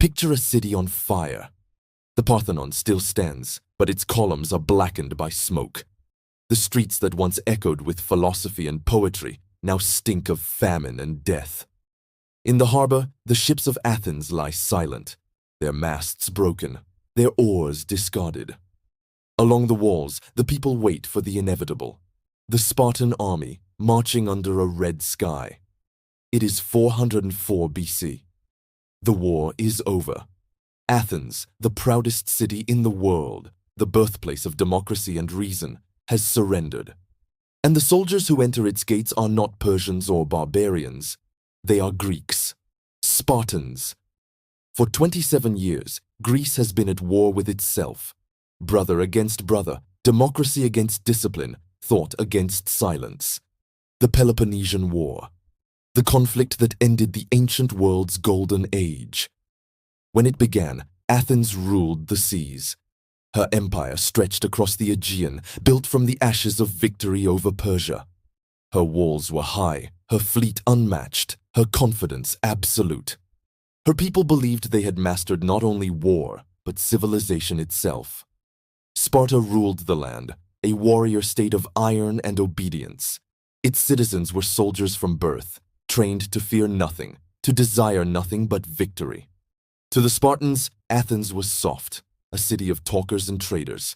Picture a city on fire. The Parthenon still stands, but its columns are blackened by smoke. The streets that once echoed with philosophy and poetry now stink of famine and death. In the harbor, the ships of Athens lie silent, their masts broken, their oars discarded. Along the walls, the people wait for the inevitable. The Spartan army marching under a red sky. It is 404 BC. The war is over. Athens, the proudest city in the world, the birthplace of democracy and reason, has surrendered. And the soldiers who enter its gates are not Persians or barbarians. They are Greeks, Spartans. For 27 years, Greece has been at war with itself. Brother against brother, democracy against discipline, thought against silence. The Peloponnesian War. The conflict that ended the ancient world's golden age. When it began, Athens ruled the seas. Her empire stretched across the Aegean, built from the ashes of victory over Persia. Her walls were high, her fleet unmatched, her confidence absolute. Her people believed they had mastered not only war, but civilization itself. Sparta ruled the land, a warrior state of iron and obedience. Its citizens were soldiers from birth, trained to fear nothing, to desire nothing but victory. To the Spartans, Athens was soft, a city of talkers and traders.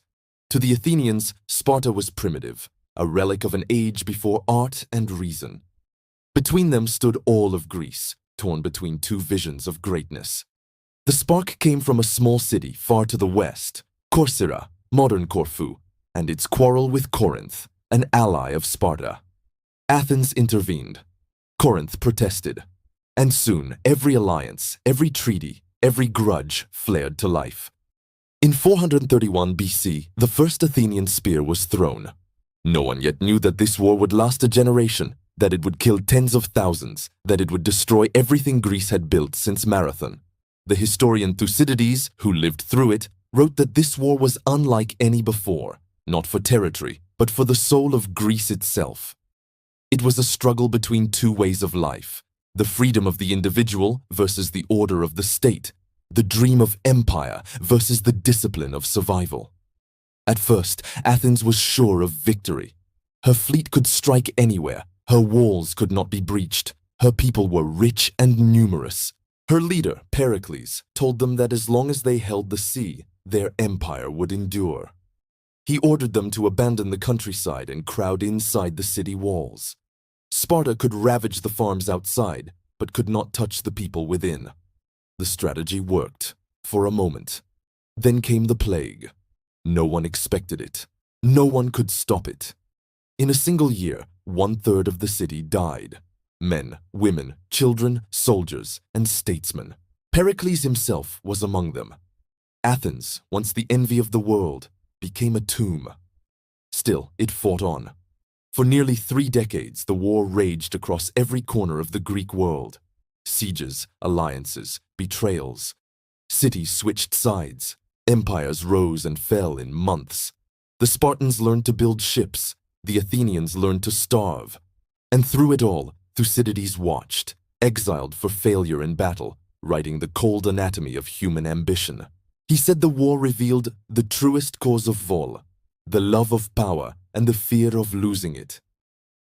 To the Athenians, Sparta was primitive, a relic of an age before art and reason. Between them stood all of Greece, torn between two visions of greatness. The spark came from a small city far to the west, Corcyra, modern Corfu, and its quarrel with Corinth, an ally of Sparta. Athens intervened. Corinth protested. And soon, every alliance, every treaty, every grudge flared to life. In 431 BC, the first Athenian spear was thrown. No one yet knew that this war would last a generation, that it would kill tens of thousands, that it would destroy everything Greece had built since Marathon. The historian Thucydides, who lived through it, wrote that this war was unlike any before, not for territory, but for the soul of Greece itself. It was a struggle between two ways of life, the freedom of the individual versus the order of the state, the dream of empire versus the discipline of survival. At first, Athens was sure of victory. Her fleet could strike anywhere, her walls could not be breached, her people were rich and numerous. Her leader, Pericles, told them that as long as they held the sea, their empire would endure. He ordered them to abandon the countryside and crowd inside the city walls. Sparta could ravage the farms outside, but could not touch the people within. The strategy worked, for a moment. Then came the plague. No one expected it. No one could stop it. In a single year, 1/3 of the city died. Men, women, children, soldiers, and statesmen. Pericles himself was among them. Athens, once the envy of the world, became a tomb. Still, it fought on. For nearly 3 decades, the war raged across every corner of the Greek world. Sieges, alliances, betrayals. Cities switched sides. Empires rose and fell in months. The Spartans learned to build ships. The Athenians learned to starve. And through it all, Thucydides watched, exiled for failure in battle, writing the cold anatomy of human ambition. He said the war revealed the truest cause of vol, the love of power and the fear of losing it.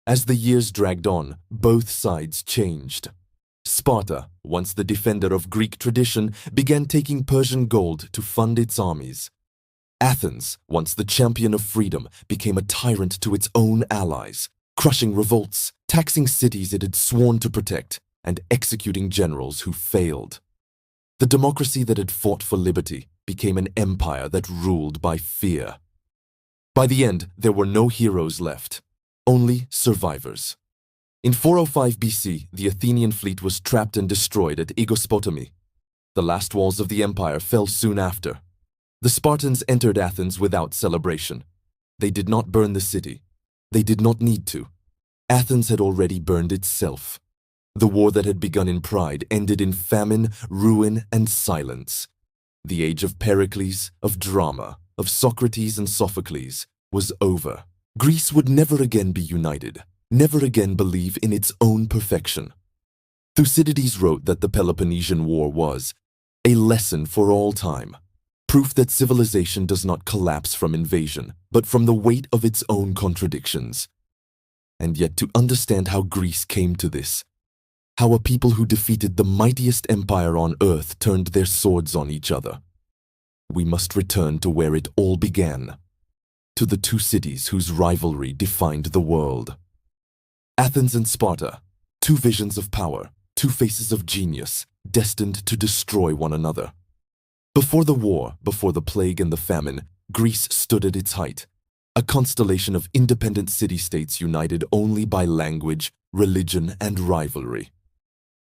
As the years dragged on, both sides changed. Sparta, once the defender of Greek tradition, began taking Persian gold to fund its armies. Athens, once the champion of freedom, became a tyrant to its own allies, crushing revolts, taxing cities it had sworn to protect, and executing generals who failed. The democracy that had fought for liberty became an empire that ruled by fear. By the end, there were no heroes left, only survivors. In 405 BC, the Athenian fleet was trapped and destroyed at Aegospotami. The last walls of the empire fell soon after. The Spartans entered Athens without celebration. They did not burn the city. They did not need to. Athens had already burned itself. The war that had begun in pride ended in famine, ruin, and silence. The age of Pericles, of drama, of Socrates and Sophocles was over. Greece would never again be united, never again believe in its own perfection. Thucydides wrote that the Peloponnesian War was A lesson for all time. Proof that civilization does not collapse from invasion, but from the weight of its own contradictions. And yet, to understand how Greece came to this, how a people who defeated the mightiest empire on earth turned their swords on each other, we must return to where it all began, to the two cities whose rivalry defined the world. Athens and Sparta, two visions of power, two faces of genius, destined to destroy one another. Before the war, before the plague and the famine, Greece stood at its height, a constellation of independent city-states united only by language, religion, and rivalry.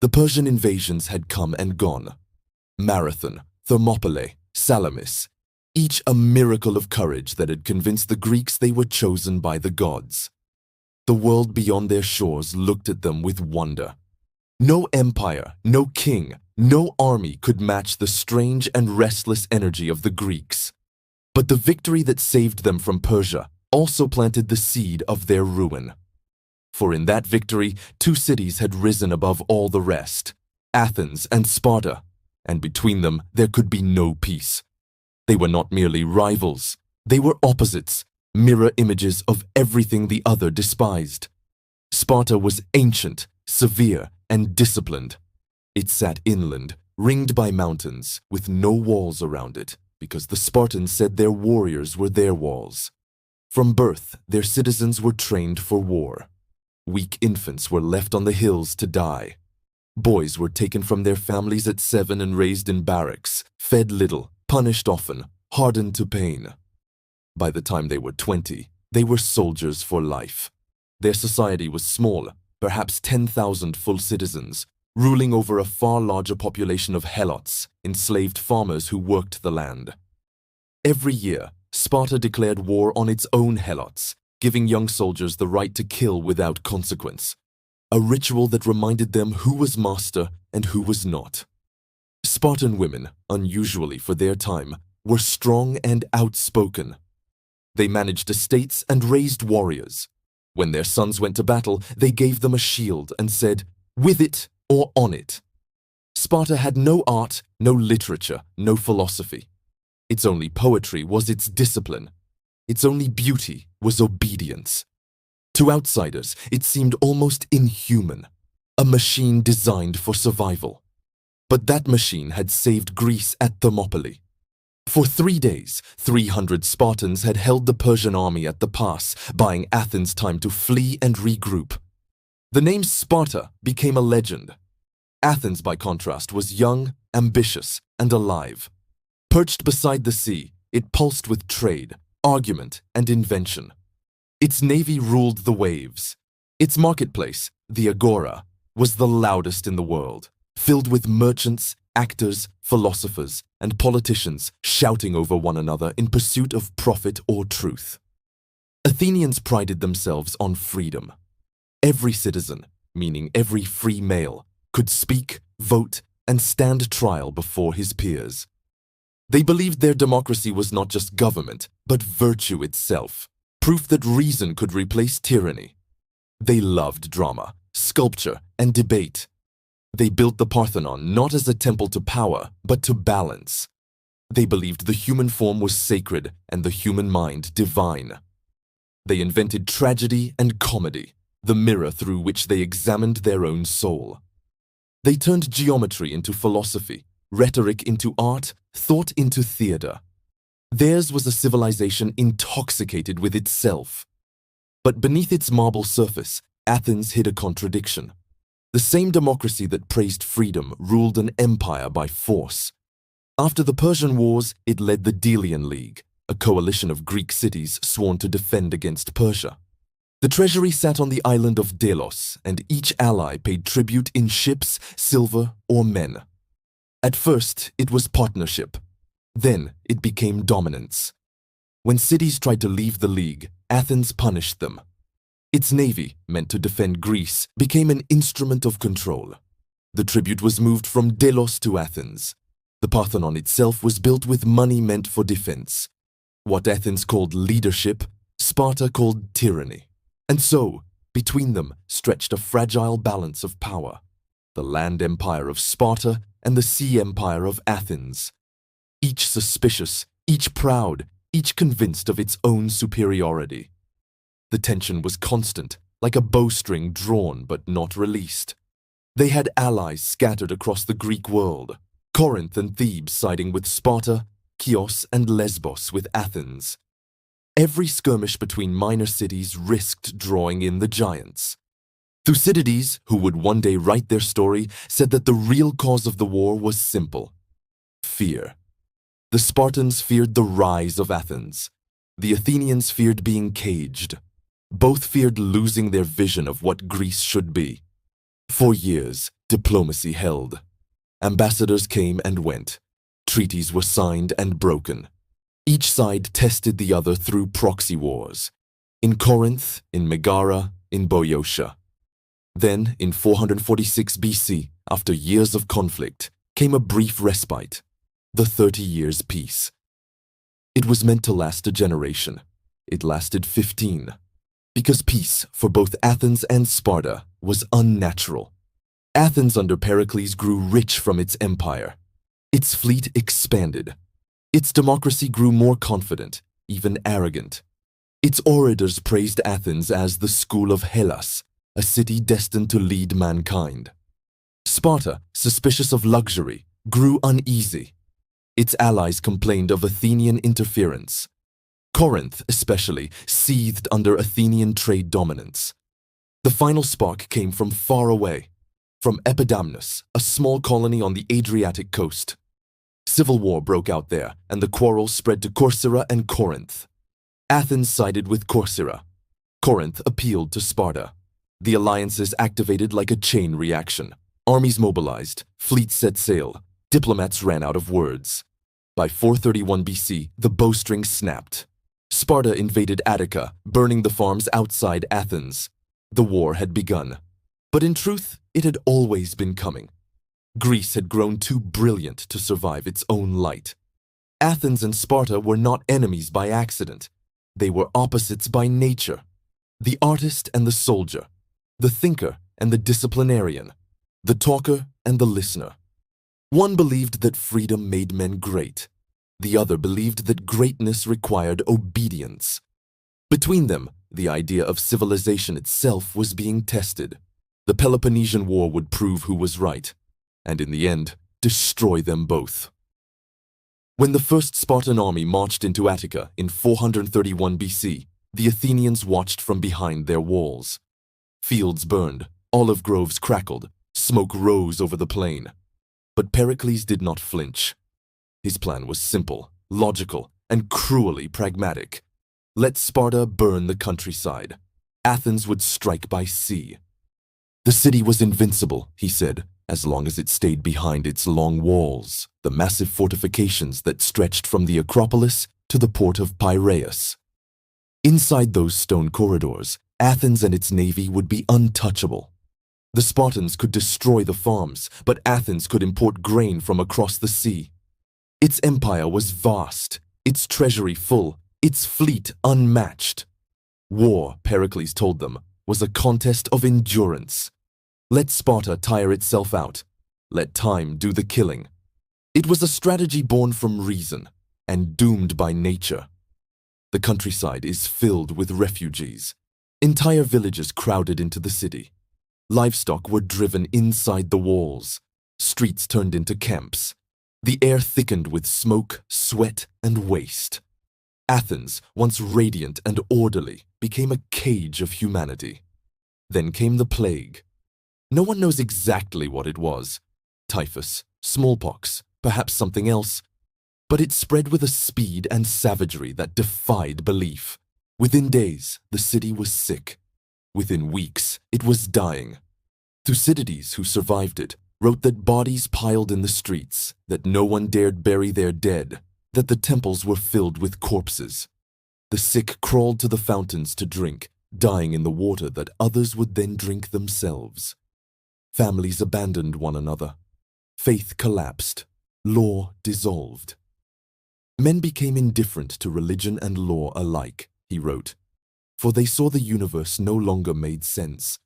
The Persian invasions had come and gone. Marathon, Thermopylae, Salamis, each a miracle of courage that had convinced the Greeks they were chosen by the gods. The world beyond their shores looked at them with wonder. No empire, no king, no army could match the strange and restless energy of the Greeks. But the victory that saved them from Persia also planted the seed of their ruin. For in that victory, two cities had risen above all the rest, Athens and Sparta, and between them there could be no peace. They were not merely rivals, they were opposites, mirror images of everything the other despised. Sparta was ancient, severe, and disciplined. It sat inland, ringed by mountains, with no walls around it, because the Spartans said their warriors were their walls. From birth, their citizens were trained for war. Weak infants were left on the hills to die. Boys were taken from their families at 7 and raised in barracks, fed little, punished often, hardened to pain. By the time they were 20, they were soldiers for life. Their society was small, perhaps 10,000 full citizens, ruling over a far larger population of helots, enslaved farmers who worked the land. Every year, Sparta declared war on its own helots, giving young soldiers the right to kill without consequence, a ritual that reminded them who was master and who was not. Spartan women, unusually for their time, were strong and outspoken. They managed estates and raised warriors. When their sons went to battle, they gave them a shield and said, "With it or on it." Sparta had no art, no literature, no philosophy. Its only poetry was its discipline. Its only beauty was obedience. To outsiders, it seemed almost inhuman, a machine designed for survival. But that machine had saved Greece at Thermopylae. For 3 days, 300 Spartans had held the Persian army at the pass, buying Athens time to flee and regroup. The name Sparta became a legend. Athens, by contrast, was young, ambitious, and alive. Perched beside the sea, it pulsed with trade, argument, and invention. Its navy ruled the waves. Its marketplace, the agora, was the loudest in the world, filled with merchants, actors, philosophers, and politicians shouting over one another in pursuit of profit or truth. Athenians prided themselves on freedom. Every citizen, meaning every free male, could speak, vote, and stand trial before his peers. They believed their democracy was not just government, but virtue itself, proof that reason could replace tyranny. They loved drama, sculpture, and debate. They built the Parthenon not as a temple to power, but to balance. They believed the human form was sacred and the human mind divine. They invented tragedy and comedy, the mirror through which they examined their own soul. They turned geometry into philosophy, rhetoric into art, thought into theater. Theirs was a civilization intoxicated with itself. But beneath its marble surface, Athens hid a contradiction. The same democracy that praised freedom ruled an empire by force. After the Persian Wars, it led the Delian League, a coalition of Greek cities sworn to defend against Persia. The treasury sat on the island of Delos, and each ally paid tribute in ships, silver, or men. At first, it was partnership. Then, it became dominance. When cities tried to leave the league, Athens punished them. Its navy, meant to defend Greece, became an instrument of control. The tribute was moved from Delos to Athens. The Parthenon itself was built with money meant for defense. What Athens called leadership, Sparta called tyranny. And so, between them stretched a fragile balance of power. The land empire of Sparta and the sea empire of Athens. Each suspicious, each proud, each convinced of its own superiority. The tension was constant, like a bowstring drawn but not released. They had allies scattered across the Greek world, Corinth and Thebes siding with Sparta, Chios and Lesbos with Athens. Every skirmish between minor cities risked drawing in the giants. Thucydides, who would one day write their story, said that the real cause of the war was simple: fear. The Spartans feared the rise of Athens. The Athenians feared being caged. Both feared losing their vision of what Greece should be. For years, diplomacy held. Ambassadors came and went. Treaties were signed and broken. Each side tested the other through proxy wars. In Corinth, in Megara, in Boeotia. Then, in 446 BC, after years of conflict, came a brief respite: the 30 Years' Peace. It was meant to last a generation. It lasted 15. Because peace for both Athens and Sparta was unnatural. Athens under Pericles grew rich from its empire. Its fleet expanded. Its democracy grew more confident, even arrogant. Its orators praised Athens as the school of Hellas, a city destined to lead mankind. Sparta, suspicious of luxury, grew uneasy. Its allies complained of Athenian interference. Corinth, especially, seethed under Athenian trade dominance. The final spark came from far away, from Epidamnus, a small colony on the Adriatic coast. Civil war broke out there, and the quarrel spread to Corcyra and Corinth. Athens sided with Corcyra. Corinth appealed to Sparta. The alliances activated like a chain reaction. Armies mobilized, fleets set sail, diplomats ran out of words. By 431 BC, the bowstring snapped. Sparta invaded Attica, burning the farms outside Athens. The war had begun. But in truth, it had always been coming. Greece had grown too brilliant to survive its own light. Athens and Sparta were not enemies by accident. They were opposites by nature. The artist and the soldier, the thinker and the disciplinarian, the talker and the listener. One believed that freedom made men great. The other believed that greatness required obedience. Between them, the idea of civilization itself was being tested. The Peloponnesian War would prove who was right, and in the end, destroy them both. When the first Spartan army marched into Attica in 431 BC, the Athenians watched from behind their walls. Fields burned, olive groves crackled, smoke rose over the plain. But Pericles did not flinch. His plan was simple, logical, and cruelly pragmatic. Let Sparta burn the countryside. Athens would strike by sea. The city was invincible, he said, as long as it stayed behind its long walls, the massive fortifications that stretched from the Acropolis to the port of Piraeus. Inside those stone corridors, Athens and its navy would be untouchable. The Spartans could destroy the farms, but Athens could import grain from across the sea. Its empire was vast, its treasury full, its fleet unmatched. War, Pericles told them, was a contest of endurance. Let Sparta tire itself out. Let time do the killing. It was a strategy born from reason and doomed by nature. The countryside is filled with refugees. Entire villages crowded into the city. Livestock were driven inside the walls. Streets turned into camps. The air thickened with smoke, sweat, and waste. Athens, once radiant and orderly, became a cage of humanity. Then came the plague. No one knows exactly what it was. Typhus, smallpox, perhaps something else. But it spread with a speed and savagery that defied belief. Within days, the city was sick. Within weeks, it was dying. Thucydides, who survived it, wrote that bodies piled in the streets, that no one dared bury their dead, that the temples were filled with corpses. The sick crawled to the fountains to drink, dying in the water that others would then drink themselves. Families abandoned one another. Faith collapsed. Law dissolved. Men became indifferent to religion and law alike, he wrote, for they saw the universe no longer made sense.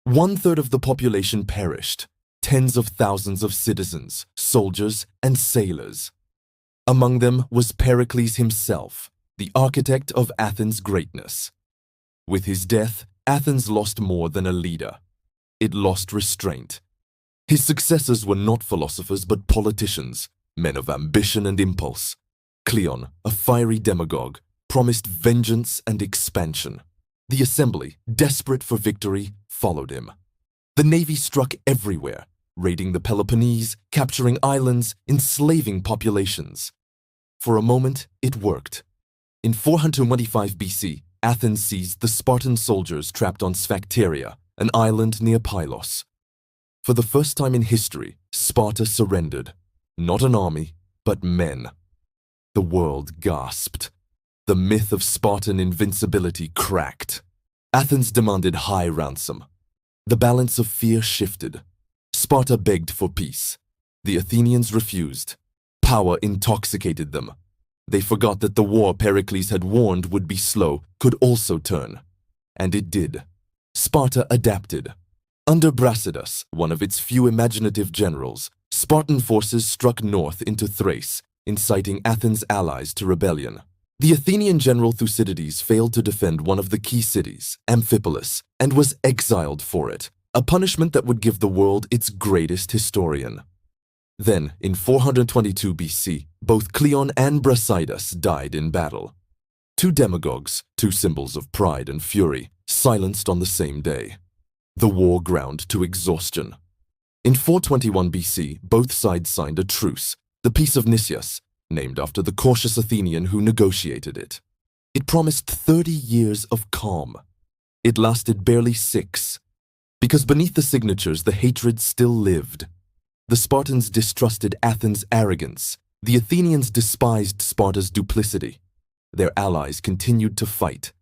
1/3 of the population perished. tens of thousands of citizens, soldiers, and sailors. Among them was Pericles himself, the architect of Athens' greatness. With his death, Athens lost more than a leader. It lost restraint. His successors were not philosophers but politicians, men of ambition and impulse. Cleon, a fiery demagogue, promised vengeance and expansion. The assembly, desperate for victory, followed him. The navy struck everywhere, raiding the Peloponnese, capturing islands, enslaving populations. For a moment, it worked. In 425 BC, Athens seized the Spartan soldiers trapped on Sphacteria, an island near Pylos. For the first time in history, Sparta surrendered. Not an army, but men. The world gasped. The myth of Spartan invincibility cracked. Athens demanded high ransom. The balance of fear shifted. Sparta begged for peace. The Athenians refused. Power intoxicated them. They forgot that the war Pericles had warned would be slow could also turn. And it did. Sparta adapted. Under Brasidas, one of its few imaginative generals, Spartan forces struck north into Thrace, inciting Athens' allies to rebellion. The Athenian general Thucydides failed to defend one of the key cities, Amphipolis, and was exiled for it, a punishment that would give the world its greatest historian. Then, in 422 BC, both Cleon and Brasidas died in battle. Two demagogues, two symbols of pride and fury, silenced on the same day. The war ground to exhaustion. In 421 BC, both sides signed a truce, the Peace of Nicias, named after the cautious Athenian who negotiated it. It promised 30 years of calm. It lasted barely 6, because beneath the signatures the hatred still lived. The Spartans distrusted Athens' arrogance. The Athenians despised Sparta's duplicity. Their allies continued to fight.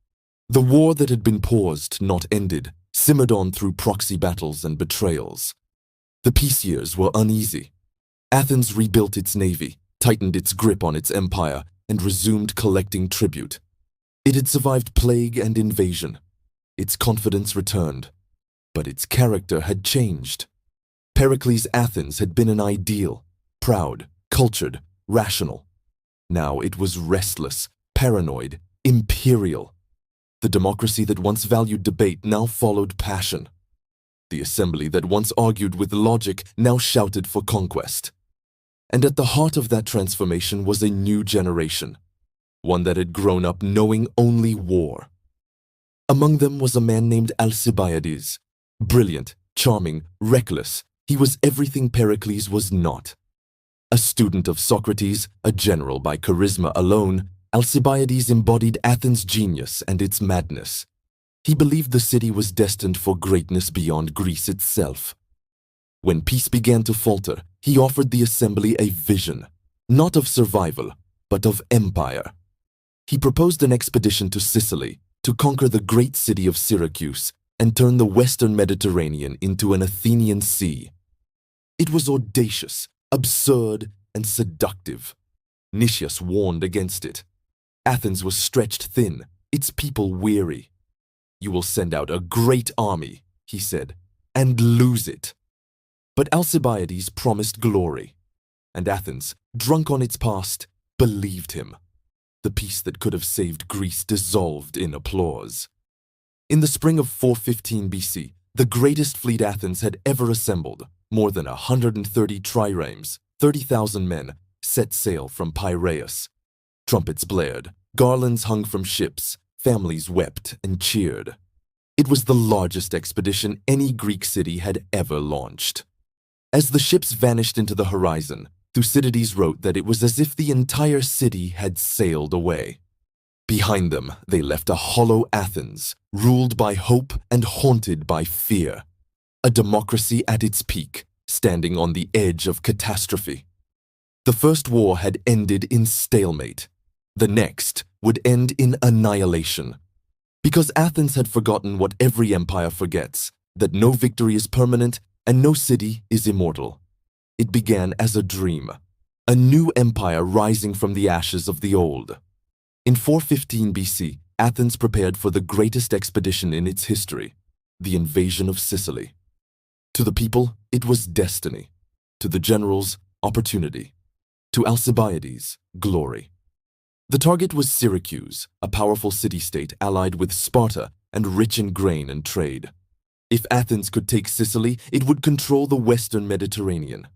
The war that had been paused, not ended, simmered on through proxy battles and betrayals. The peace years were uneasy. Athens rebuilt its navy, tightened its grip on its empire, and resumed collecting tribute. It had survived plague and invasion. Its confidence returned. But its character had changed. Pericles' Athens had been an ideal, proud, cultured, rational. Now it was restless, paranoid, imperial. The democracy that once valued debate now followed passion. The assembly that once argued with logic now shouted for conquest. And at the heart of that transformation was a new generation, one that had grown up knowing only war. Among them was a man named Alcibiades. Brilliant, charming, reckless, he was everything Pericles was not. A student of Socrates, a general by charisma alone, Alcibiades embodied Athens' genius and its madness. He believed the city was destined for greatness beyond Greece itself. When peace began to falter, he offered the assembly a vision, not of survival, but of empire. He proposed an expedition to Sicily to conquer the great city of Syracuse and turn the western Mediterranean into an Athenian sea. It was audacious, absurd, and seductive. Nicias warned against it. Athens was stretched thin, its people weary. "You will send out a great army," he said, "and lose it." But Alcibiades promised glory, and Athens, drunk on its past, believed him. The peace that could have saved Greece dissolved in applause. In the spring of 415 BC, the greatest fleet Athens had ever assembled, more than 130 triremes, 30,000 men, set sail from Piraeus. Trumpets blared, garlands hung from ships, families wept and cheered. It was the largest expedition any Greek city had ever launched. As the ships vanished into the horizon, Thucydides wrote that it was as if the entire city had sailed away. Behind them, they left a hollow Athens, ruled by hope and haunted by fear. A democracy at its peak, standing on the edge of catastrophe. The first war had ended in stalemate. The next would end in annihilation. Because Athens had forgotten what every empire forgets, that no victory is permanent and no city is immortal. It began as a dream, a new empire rising from the ashes of the old. In 415 BC, Athens prepared for the greatest expedition in its history, the invasion of Sicily. To the people, it was destiny. To the generals, opportunity. To Alcibiades, glory. The target was Syracuse, a powerful city-state allied with Sparta and rich in grain and trade. If Athens could take Sicily, it would control the western Mediterranean.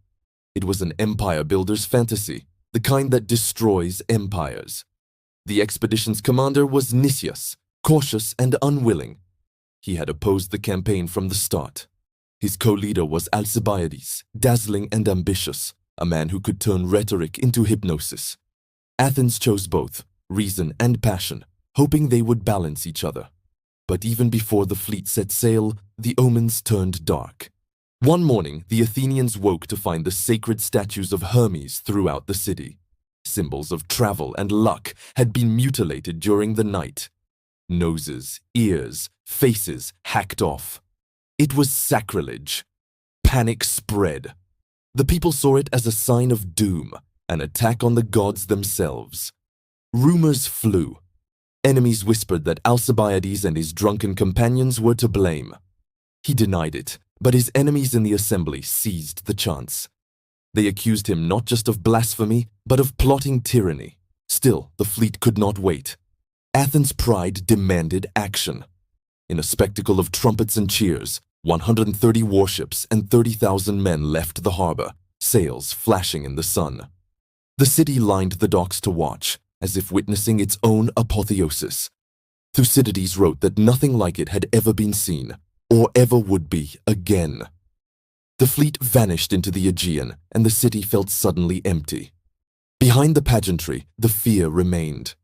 It was an empire builder's fantasy, the kind that destroys empires. The expedition's commander was Nicias, cautious and unwilling. He had opposed the campaign from the start. His co-leader was Alcibiades, dazzling and ambitious, a man who could turn rhetoric into hypnosis. Athens chose both, reason and passion, hoping they would balance each other. But even before the fleet set sail, the omens turned dark. One morning, the Athenians woke to find the sacred statues of Hermes throughout the city. Symbols of travel and luck had been mutilated during the night. Noses, ears, faces hacked off. It was sacrilege. Panic spread. The people saw it as a sign of doom, an attack on the gods themselves. Rumors flew. Enemies whispered that Alcibiades and his drunken companions were to blame. He denied it, but his enemies in the assembly seized the chance. They accused him not just of blasphemy, but of plotting tyranny. Still, the fleet could not wait. Athens' pride demanded action. In a spectacle of trumpets and cheers, 130 warships and 30,000 men left the harbor, sails flashing in the sun. The city lined the docks to watch, as if witnessing its own apotheosis. Thucydides wrote that nothing like it had ever been seen, or ever would be again. The fleet vanished into the Aegean, and the city felt suddenly empty. Behind the pageantry, the fear remained.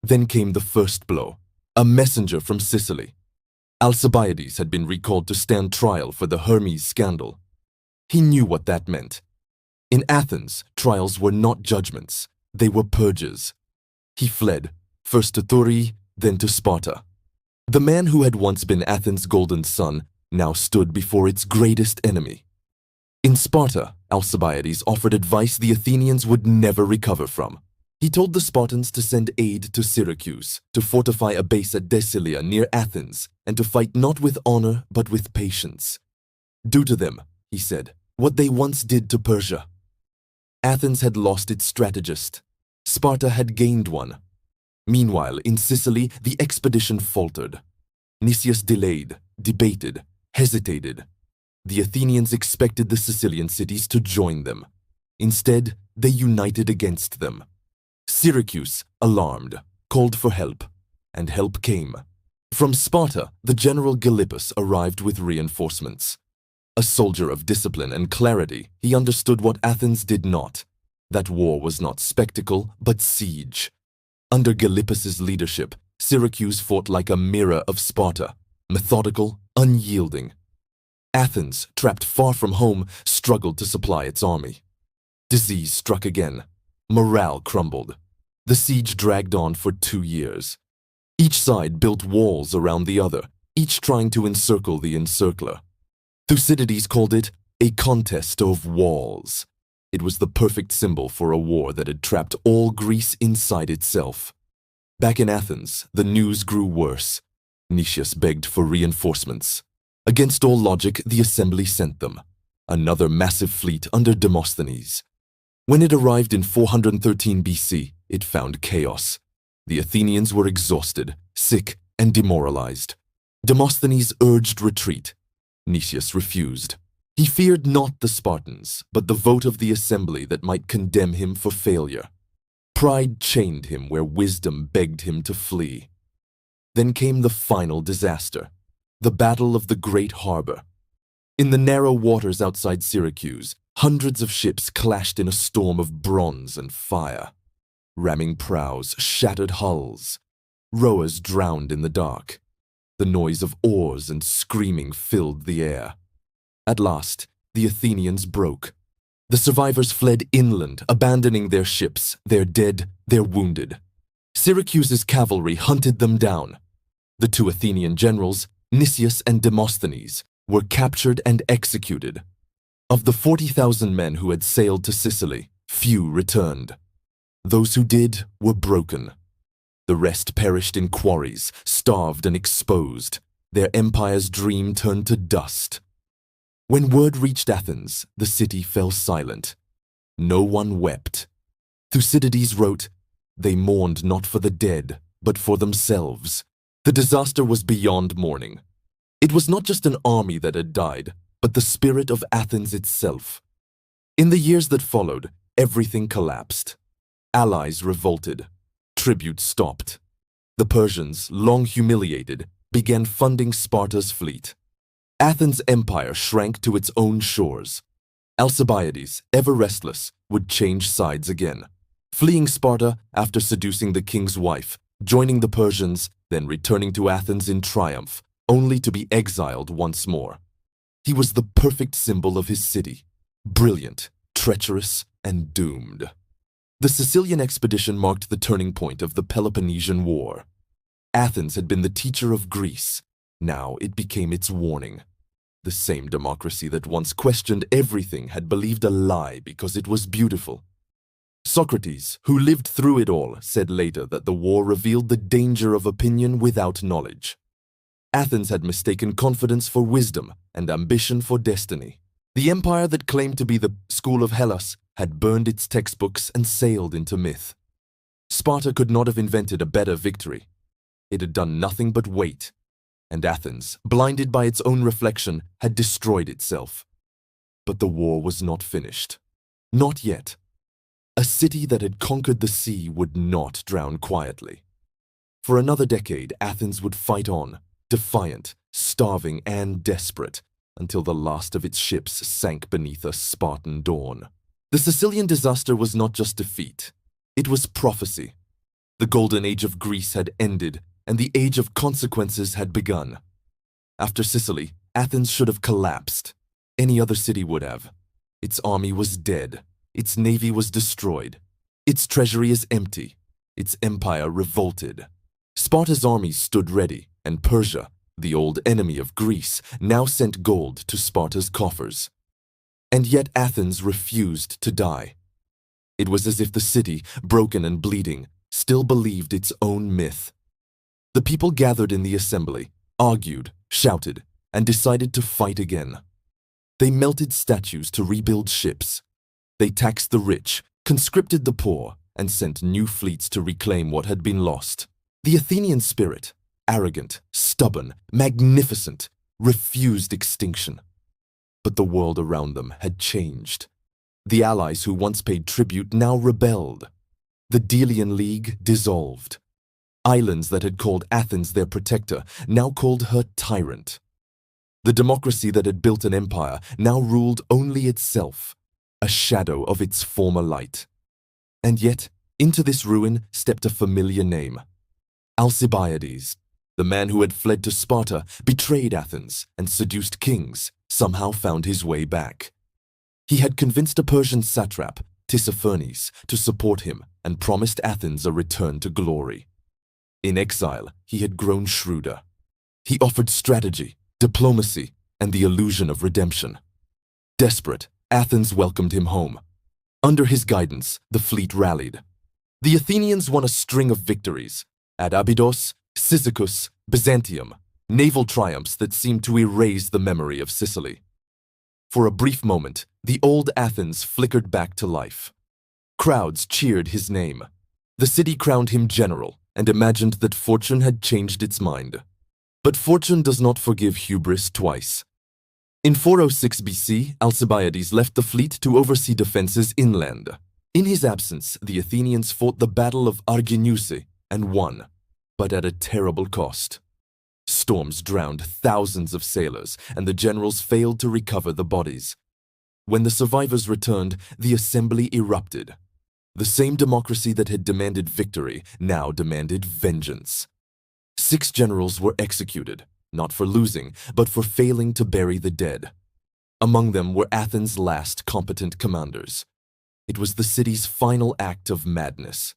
Then came the first blow, a messenger from Sicily. Alcibiades had been recalled to stand trial for the Hermes scandal. He knew what that meant. In Athens, trials were not judgments, they were purges. He fled, first to Thurii, then to Sparta. The man who had once been Athens' golden son now stood before its greatest enemy. In Sparta, Alcibiades offered advice the Athenians would never recover from. He told the Spartans to send aid to Syracuse, to fortify a base at Decilia near Athens, and to fight not with honor but with patience. Do to them, he said, what they once did to Persia. Athens had lost its strategist. Sparta had gained one. Meanwhile, in Sicily, the expedition faltered. Nicias delayed, debated, hesitated. The Athenians expected the Sicilian cities to join them. Instead, they united against them. Syracuse, alarmed, called for help, and help came. From Sparta, the general Gylippus arrived with reinforcements. A soldier of discipline and clarity, he understood what Athens did not. That war was not spectacle, but siege. Under Gylippus's leadership, Syracuse fought like a mirror of Sparta, methodical, unyielding. Athens, trapped far from home, struggled to supply its army. Disease struck again. Morale crumbled. The siege dragged on for 2 years. Each side built walls around the other, each trying to encircle the encircler. Thucydides called it a contest of walls. It was the perfect symbol for a war that had trapped all Greece inside itself. Back in Athens, the news grew worse. Nicias begged for reinforcements. Against all logic, the assembly sent them. Another massive fleet under Demosthenes. When it arrived in 413 BC, it found chaos. The Athenians were exhausted, sick, and demoralized. Demosthenes urged retreat. Nicias refused. He feared not the Spartans, but the vote of the assembly that might condemn him for failure. Pride chained him where wisdom begged him to flee. Then came the final disaster, the Battle of the Great Harbor. In the narrow waters outside Syracuse, hundreds of ships clashed in a storm of bronze and fire. Ramming prows, shattered hulls. Rowers drowned in the dark. The noise of oars and screaming filled the air. At last, the Athenians broke. The survivors fled inland, abandoning their ships, their dead, their wounded. Syracuse's cavalry hunted them down. The 2 Athenian generals, Nicias and Demosthenes, were captured and executed. Of the 40,000 men who had sailed to Sicily, few returned. Those who did were broken. The rest perished in quarries, starved and exposed. Their empire's dream turned to dust. When word reached Athens, the city fell silent. No one wept. Thucydides wrote, "They mourned not for the dead, but for themselves." The disaster was beyond mourning. It was not just an army that had died, but the spirit of Athens itself. In the years that followed, everything collapsed. Allies revolted. Tribute stopped. The Persians, long humiliated, began funding Sparta's fleet. Athens' empire shrank to its own shores. Alcibiades, ever restless, would change sides again, fleeing Sparta after seducing the king's wife, joining the Persians, then returning to Athens in triumph, only to be exiled once more. He was the perfect symbol of his city, brilliant, treacherous, and doomed. The Sicilian expedition marked the turning point of the Peloponnesian War. Athens had been the teacher of Greece. Now it became its warning. The same democracy that once questioned everything had believed a lie because it was beautiful. Socrates, who lived through it all, said later that the war revealed the danger of opinion without knowledge. Athens had mistaken confidence for wisdom and ambition for destiny. The empire that claimed to be the school of Hellas had burned its textbooks and sailed into myth. Sparta could not have invented a better victory. It had done nothing but wait, and Athens, blinded by its own reflection, had destroyed itself. But the war was not finished. Not yet. A city that had conquered the sea would not drown quietly. For another decade, Athens would fight on, defiant, starving, and desperate, until the last of its ships sank beneath a Spartan dawn. The Sicilian disaster was not just defeat. It was prophecy. The golden age of Greece had ended, and the age of consequences had begun. After Sicily, Athens should have collapsed. Any other city would have. Its army was dead. Its navy was destroyed. Its treasury is empty. Its empire revolted. Sparta's armies stood ready, and Persia, the old enemy of Greece, now sent gold to Sparta's coffers. And yet Athens refused to die. It was as if the city, broken and bleeding, still believed its own myth. The people gathered in the assembly, argued, shouted, and decided to fight again. They melted statues to rebuild ships. They taxed the rich, conscripted the poor, and sent new fleets to reclaim what had been lost. The Athenian spirit, arrogant, stubborn, magnificent, refused extinction. But the world around them had changed. The allies who once paid tribute now rebelled. The Delian League dissolved. Islands that had called Athens their protector now called her tyrant. The democracy that had built an empire now ruled only itself, a shadow of its former light. And yet, into this ruin stepped a familiar name. Alcibiades, the man who had fled to Sparta, betrayed Athens, and seduced kings, somehow found his way back. He had convinced a Persian satrap, Tissaphernes, to support him and promised Athens a return to glory. In exile, he had grown shrewder. He offered strategy, diplomacy, and the illusion of redemption. Desperate, Athens welcomed him home. Under his guidance, the fleet rallied. The Athenians won a string of victories at Abydos, Cyzicus, Byzantium, naval triumphs that seemed to erase the memory of Sicily. For a brief moment, the old Athens flickered back to life. Crowds cheered his name. The city crowned him general and imagined that fortune had changed its mind. But fortune does not forgive hubris twice. In 406 BC, Alcibiades left the fleet to oversee defenses inland. In his absence, the Athenians fought the Battle of Arginusi and won, but at a terrible cost. Storms drowned thousands of sailors, and the generals failed to recover the bodies. When the survivors returned, the assembly erupted. The same democracy that had demanded victory now demanded vengeance. 6 generals were executed, not for losing, but for failing to bury the dead. Among them were Athens' last competent commanders. It was the city's final act of madness.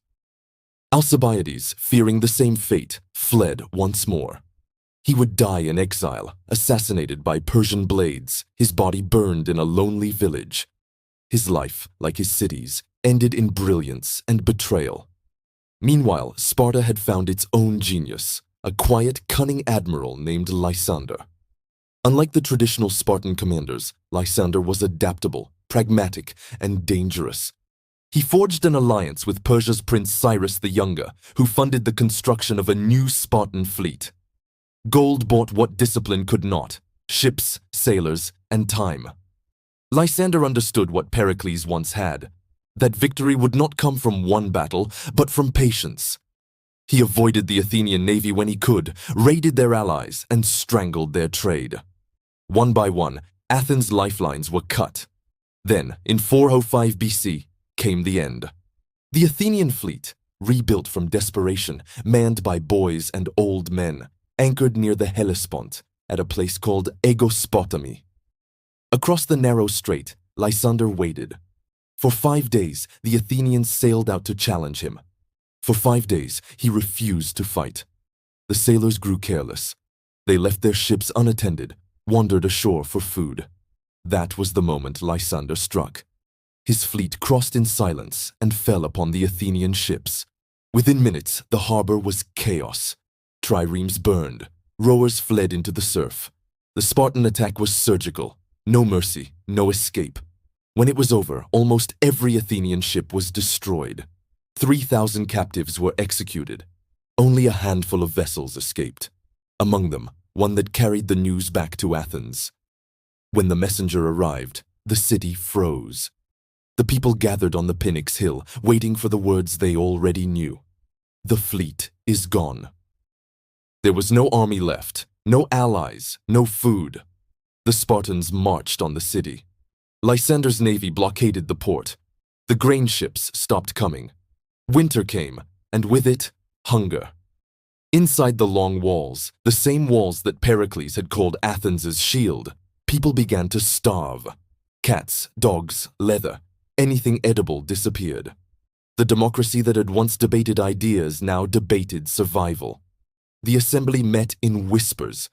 Alcibiades, fearing the same fate, fled once more. He would die in exile, assassinated by Persian blades, his body burned in a lonely village. His life, like his city's, ended in brilliance and betrayal. Meanwhile, Sparta had found its own genius, a quiet, cunning admiral named Lysander. Unlike the traditional Spartan commanders, Lysander was adaptable, pragmatic, and dangerous. He forged an alliance with Persia's Prince Cyrus the Younger, who funded the construction of a new Spartan fleet. Gold bought what discipline could not: ships, sailors, and time. Lysander understood what Pericles once had, that victory would not come from one battle, but from patience. He avoided the Athenian navy when he could, raided their allies, and strangled their trade. One by one, Athens' lifelines were cut. Then, in 405 BC, came the end. The Athenian fleet, rebuilt from desperation, manned by boys and old men, anchored near the Hellespont at a place called Aegospotami. Across the narrow strait, Lysander waited. For 5 days, the Athenians sailed out to challenge him. For 5 days, he refused to fight. The sailors grew careless. They left their ships unattended, wandered ashore for food. That was the moment Lysander struck. His fleet crossed in silence and fell upon the Athenian ships. Within minutes, the harbor was chaos. Triremes burned. Rowers fled into the surf. The Spartan attack was surgical. No mercy, no escape. When it was over, almost every Athenian ship was destroyed. 3,000 captives were executed. Only a handful of vessels escaped. Among them, one that carried the news back to Athens. When the messenger arrived, the city froze. The people gathered on the Pnyx hill, waiting for the words they already knew. The fleet is gone. There was no army left, no allies, no food. The Spartans marched on the city. Lysander's navy blockaded the port. The grain ships stopped coming. Winter came, and with it, hunger. Inside the long walls, the same walls that Pericles had called Athens' shield, people began to starve. Cats, dogs, leather, anything edible disappeared. The democracy that had once debated ideas now debated survival. The assembly met in whispers.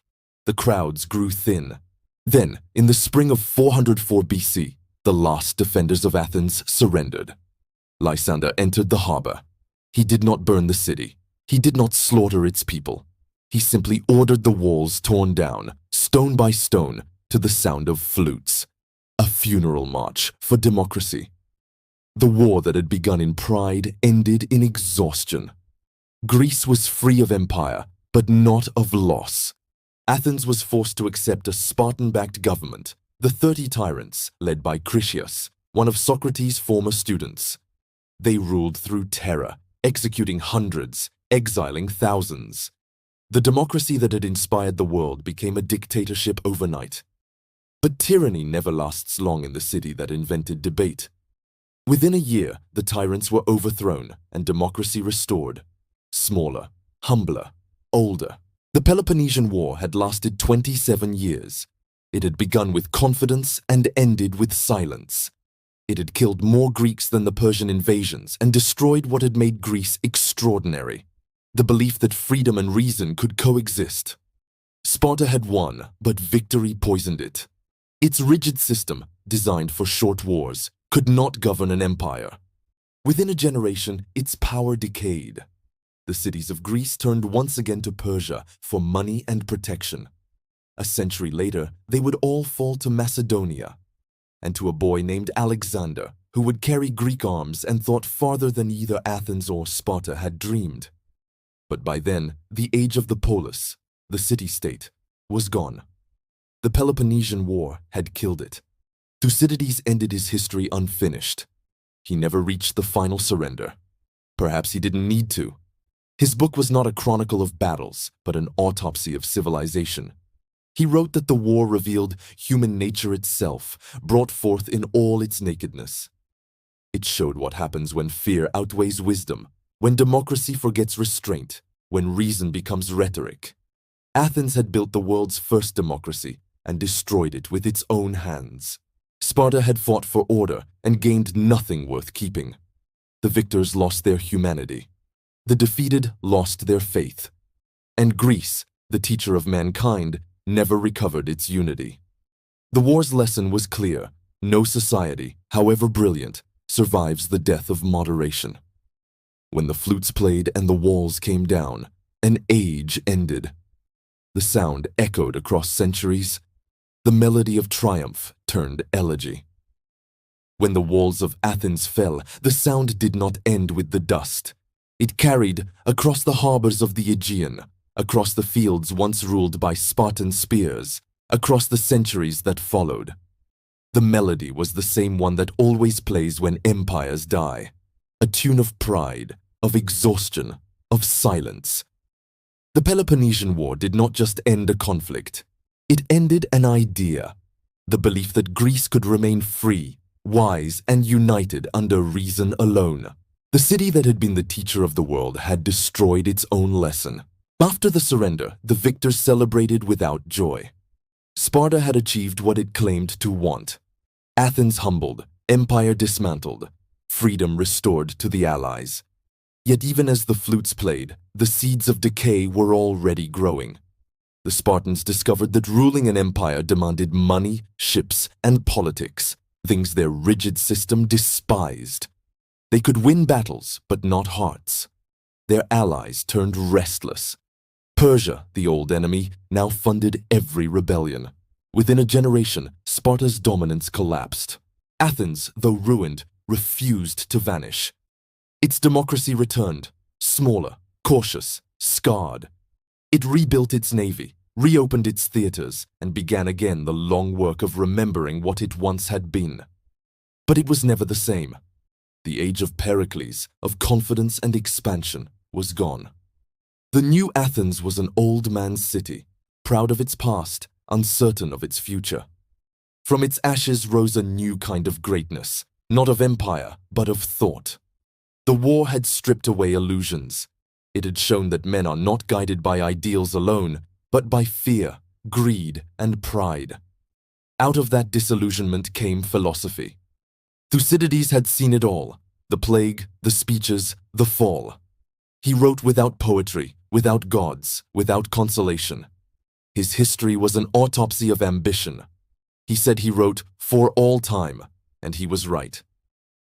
The crowds grew thin. Then, in the spring of 404 BC, the last defenders of Athens surrendered. Lysander entered the harbor. He did not burn the city. He did not slaughter its people. He simply ordered the walls torn down, stone by stone, to the sound of flutes. A funeral march for democracy. The war that had begun in pride ended in exhaustion. Greece was free of empire, but not of loss. Athens was forced to accept a Spartan-backed government, the 30 Tyrants, led by Critias, one of Socrates' former students. They ruled through terror, executing hundreds, exiling thousands. The democracy that had inspired the world became a dictatorship overnight. But tyranny never lasts long in the city that invented debate. Within a year, the tyrants were overthrown and democracy restored. Smaller, humbler, older. The Peloponnesian War had lasted 27 years. It had begun with confidence and ended with silence. It had killed more Greeks than the Persian invasions and destroyed what had made Greece extraordinary: the belief that freedom and reason could coexist. Sparta had won, but victory poisoned it. Its rigid system, designed for short wars, could not govern an empire. Within a generation, its power decayed. The cities of Greece turned once again to Persia for money and protection. A century later, they would all fall to Macedonia, and to a boy named Alexander, who would carry Greek arms and thought farther than either Athens or Sparta had dreamed. But by then, the age of the polis, the city-state, was gone. The Peloponnesian War had killed it. Thucydides ended his history unfinished. He never reached the final surrender. Perhaps he didn't need to. His book was not a chronicle of battles, but an autopsy of civilization. He wrote that the war revealed human nature itself, brought forth in all its nakedness. It showed what happens when fear outweighs wisdom, when democracy forgets restraint, when reason becomes rhetoric. Athens had built the world's first democracy and destroyed it with its own hands. Sparta had fought for order and gained nothing worth keeping. The victors lost their humanity. The defeated lost their faith. And Greece, the teacher of mankind, never recovered its unity. The war's lesson was clear: no society, however brilliant, survives the death of moderation. When the flutes played and the walls came down, an age ended. The sound echoed across centuries, The melody of triumph turned elegy. When the walls of Athens fell, the sound did not end with the dust. It carried across the harbors of the Aegean, across the fields once ruled by Spartan spears, across the centuries that followed. The melody was the same one that always plays when empires die, a tune of pride, of exhaustion, of silence. The Peloponnesian War did not just end a conflict. It ended an idea, the belief that Greece could remain free, wise, and united under reason alone. The city that had been the teacher of the world had destroyed its own lesson. After the surrender, the victors celebrated without joy. Sparta had achieved what it claimed to want. Athens humbled, empire dismantled, freedom restored to the allies. Yet even as the flutes played, the seeds of decay were already growing. The Spartans discovered that ruling an empire demanded money, ships, and politics, things their rigid system despised. They could win battles, but not hearts. Their allies turned restless. Persia, the old enemy, now funded every rebellion. Within a generation, Sparta's dominance collapsed. Athens, though ruined, refused to vanish. Its democracy returned, smaller, cautious, scarred. It rebuilt its navy, reopened its theaters, and began again the long work of remembering what it once had been. But it was never the same. The age of Pericles, of confidence and expansion, was gone. The new Athens was an old man's city, proud of its past, uncertain of its future. From its ashes rose a new kind of greatness, not of empire, but of thought. The war had stripped away illusions. It had shown that men are not guided by ideals alone, but by fear, greed, and pride. Out of that disillusionment came philosophy. Thucydides had seen it all, the plague, the speeches, the fall. He wrote without poetry, without gods, without consolation. His history was an autopsy of ambition. He said he wrote for all time, and he was right.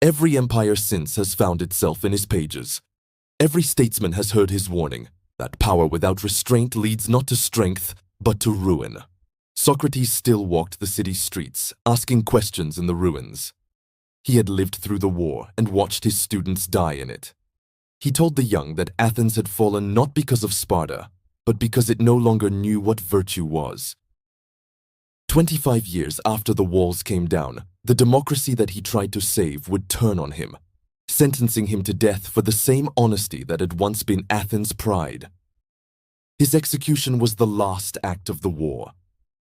Every empire since has found itself in his pages. Every statesman has heard his warning, that power without restraint leads not to strength, but to ruin. Socrates still walked the city's streets, asking questions in the ruins. He had lived through the war and watched his students die in it. He told the young that Athens had fallen not because of Sparta, but because it no longer knew what virtue was. 25 years after the walls came down, the democracy that he tried to save would turn on him, sentencing him to death for the same honesty that had once been Athens' pride. His execution was the last act of the war,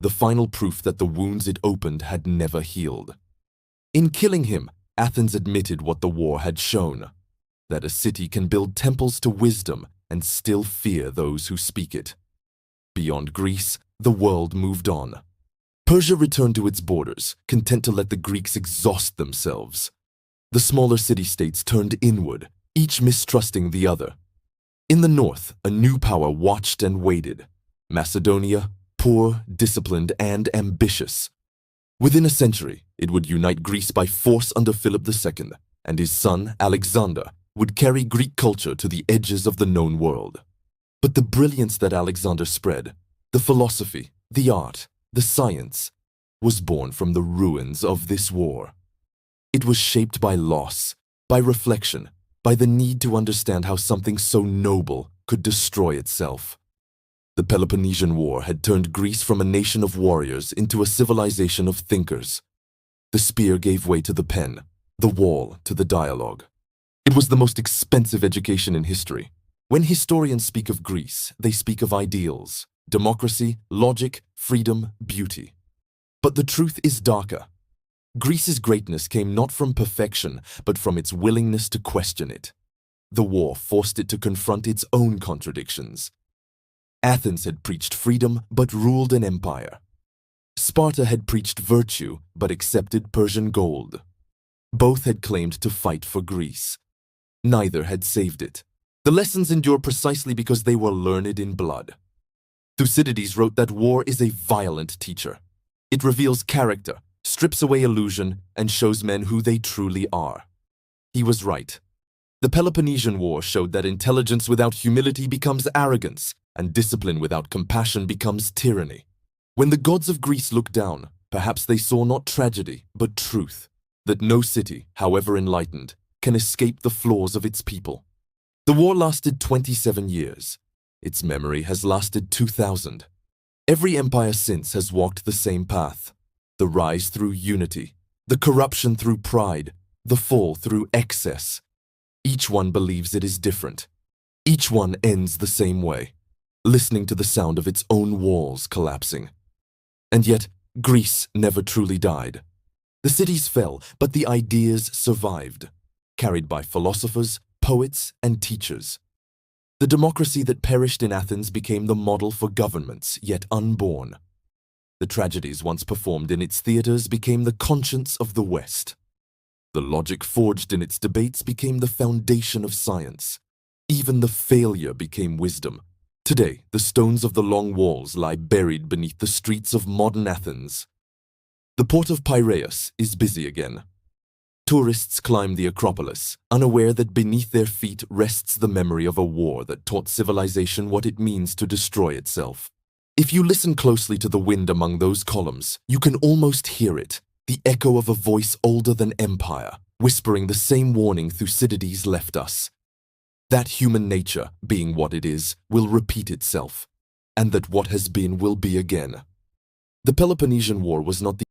the final proof that the wounds it opened had never healed. In killing him, Athens admitted what the war had shown, that a city can build temples to wisdom and still fear those who speak it. Beyond Greece, the world moved on. Persia returned to its borders, content to let the Greeks exhaust themselves. The smaller city-states turned inward, each mistrusting the other. In the north, a new power watched and waited. Macedonia, poor, disciplined, and ambitious. Within a century, it would unite Greece by force under Philip II, and his son, Alexander, would carry Greek culture to the edges of the known world. But the brilliance that Alexander spread, the philosophy, the art, the science, was born from the ruins of this war. It was shaped by loss, by reflection, by the need to understand how something so noble could destroy itself. The Peloponnesian War had turned Greece from a nation of warriors into a civilization of thinkers. The spear gave way to the pen, the wall to the dialogue. It was the most expensive education in history. When historians speak of Greece, they speak of ideals, democracy, logic, freedom, beauty. But the truth is darker. Greece's greatness came not from perfection, but from its willingness to question it. The war forced it to confront its own contradictions. Athens had preached freedom, but ruled an empire. Sparta had preached virtue, but accepted Persian gold. Both had claimed to fight for Greece. Neither had saved it. The lessons endure precisely because they were learned in blood. Thucydides wrote that war is a violent teacher. It reveals character, strips away illusion, and shows men who they truly are. He was right. The Peloponnesian War showed that intelligence without humility becomes arrogance, and discipline without compassion becomes tyranny. When the gods of Greece looked down, perhaps they saw not tragedy, but truth, that no city, however enlightened, can escape the flaws of its people. The war lasted 27 years. Its memory has lasted 2,000. Every empire since has walked the same path: the rise through unity, the corruption through pride, the fall through excess. Each one believes it is different. Each one ends the same way, listening to the sound of its own walls collapsing. And yet, Greece never truly died. The cities fell, but the ideas survived, carried by philosophers, poets, and teachers. The democracy that perished in Athens became the model for governments yet unborn. The tragedies once performed in its theaters became the conscience of the West. The logic forged in its debates became the foundation of science. Even the failure became wisdom. Today, the stones of the long walls lie buried beneath the streets of modern Athens. The port of Piraeus is busy again. Tourists climb the Acropolis, unaware that beneath their feet rests the memory of a war that taught civilization what it means to destroy itself. If you listen closely to the wind among those columns, you can almost hear it, the echo of a voice older than empire, whispering the same warning Thucydides left us. That human nature, being what it is, will repeat itself, and that what has been will be again. The Peloponnesian War was not the